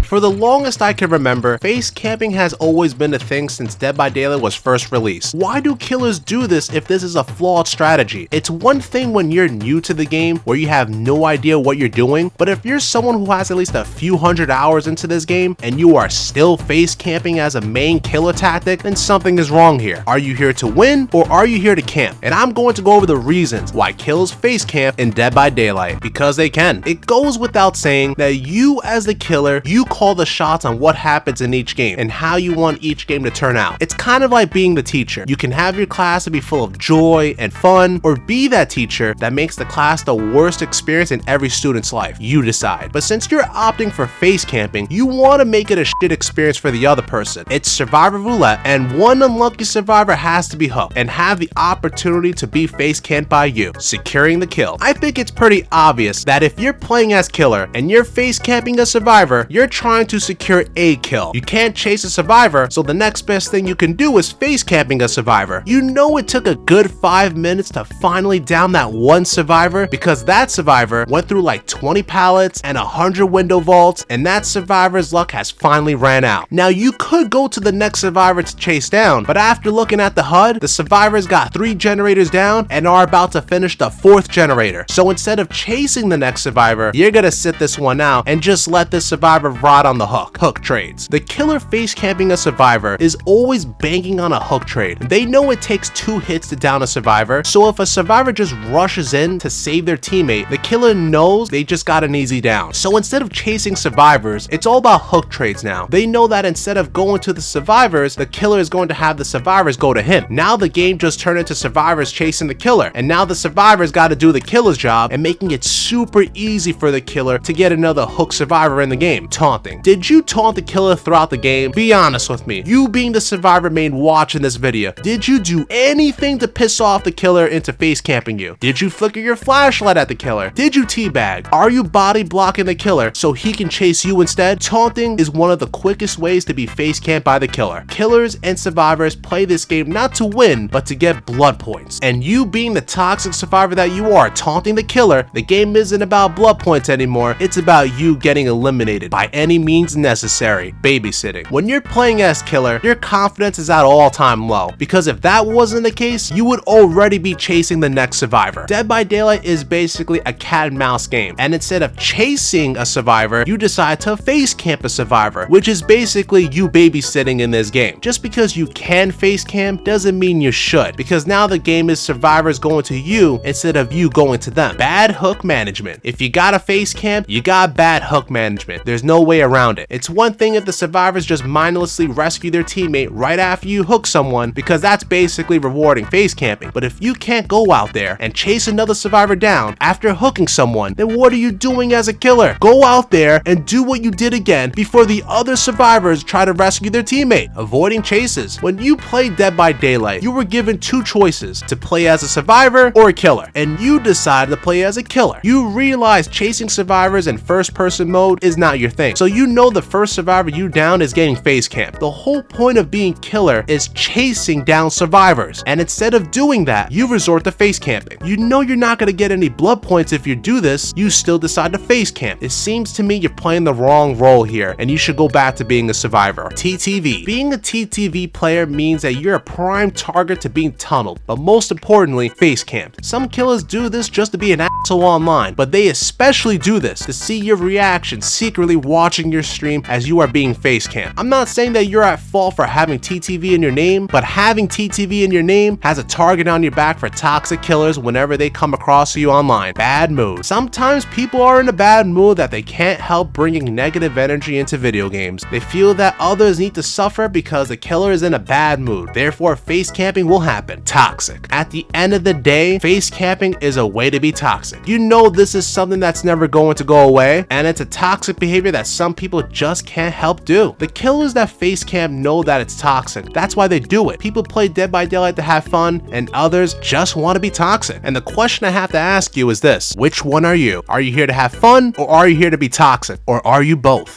For the longest I can remember, face camping has always been a thing since Dead by Daylight was first released. Why do killers do this if this is a flawed strategy? It's one thing when you're new to the game where you have no idea what you're doing, but if you're someone who has at least a few hundred hours into this game and you are still face camping as a main killer tactic, then something is wrong here. Are you here to win or are you here to camp? And I'm going to go over the reasons why killers face camp in Dead by Daylight, because they can. It goes without saying that you as the killer, you call the shots on what happens in each game and how you want each game to turn out. It's kind of like being the teacher. You can have your class to be full of joy and fun, or be that teacher that makes the class the worst experience in every student's life. You decide. But since you're opting for face camping, you want to make it a shit experience for the other person. It's survivor roulette, and one unlucky survivor has to be hooked and have the opportunity to be face camped by you, securing the kill. I think it's pretty obvious that if you're playing as killer and you're face camping a survivor, you're trying to secure a kill. You can't chase a survivor, so the next best thing you can do is face camping a survivor. You know it took a good 5 minutes to finally down that one survivor because that survivor went through like 20 pallets and 100 window vaults, and that survivor's luck has finally ran out. Now you could go to the next survivor to chase down, but after looking at the HUD, the survivors got 3 generators down and are about to finish the 4th generator. So instead of chasing the next survivor, you're gonna sit this one out and just let this survivor rot on the hook. Hook trades. The killer face camping a survivor is always banking on a hook trade. They know it takes 2 hits to down a survivor, so if a survivor just rushes in to save their teammate, the killer knows they just got an easy down. So instead of chasing survivors, it's all about hook trades now. They know that instead of going to the survivors, the killer is going to have the survivors go to him. Now the game just turned into survivors chasing the killer, and now the survivors got to do the killer's job and making it super easy for the killer to get another hook survivor in the game. Taunting. Did you taunt the killer throughout the game? Be honest with me. You being the survivor main watching this video, did you do anything to piss off the killer into face camping you? Did you flicker your flashlight at the killer? Did you teabag? Are you body blocking the killer so he can chase you instead? Taunting is one of the quickest ways to be face camped by the killer. Killers and survivors play this game not to win, but to get blood points. And you being the toxic survivor that you are, taunting the killer, the game isn't about blood points anymore. It's about you getting eliminated by any means necessary. Babysitting. When you're playing as killer, your confidence is at all-time low, because if that wasn't the case, you would already be chasing the next survivor. Dead by Daylight is basically a cat and mouse game, and instead of chasing a survivor, you decide to face camp a survivor, which is basically you babysitting in this game. Just because you can face camp doesn't mean you should, because now the game is survivors going to you instead of you going to them. Bad hook management. If you got a face camp, you got bad hook management. There's no way around it. It's one thing if the survivors just mindlessly rescue their teammate right after you hook someone, because that's basically rewarding face camping. But if you can't go out there and chase another survivor down after hooking someone, then what are you doing as a killer? Go out there and do what you did again before the other survivors try to rescue their teammate. Avoiding chases. When you play Dead by Daylight, you were given 2 choices, to play as a survivor or a killer, and you decided to play as a killer. You realize chasing survivors in first-person mode is not your thing, so you know the first survivor you down is getting face camped. The whole point of being killer is chasing down survivors, and instead of doing that, you resort to face camping. You know you're not going to get any blood points if you do this, you still decide to face camp. It seems to me you're playing the wrong role here, and you should go back to being a survivor. TTV. Being a TTV player means that you're a prime target to being tunneled, but most importantly, face camped. Some killers do this just to be an asshole online, but they especially do this to see your reaction secretly watching your stream as you are being face camped. I'm not saying that you're at fault for having TTV in your name, but having TTV in your name has a target on your back for toxic killers whenever they come across you online. Bad mood. Sometimes people are in a bad mood that they can't help bringing negative energy into video games. They feel that others need to suffer because the killer is in a bad mood. Therefore, face camping will happen. Toxic. At the end of the day, face camping is a way to be toxic. You know this is something that's never going to go away, and it's a toxic behavior that some people just can't help do. The killers that face camp know that it's toxic. That's why they do it. People play Dead by Daylight to have fun, and others just want to be toxic. And the question I have to ask you is this: which one are you? Are you here to have fun, or are you here to be toxic? Or are you both?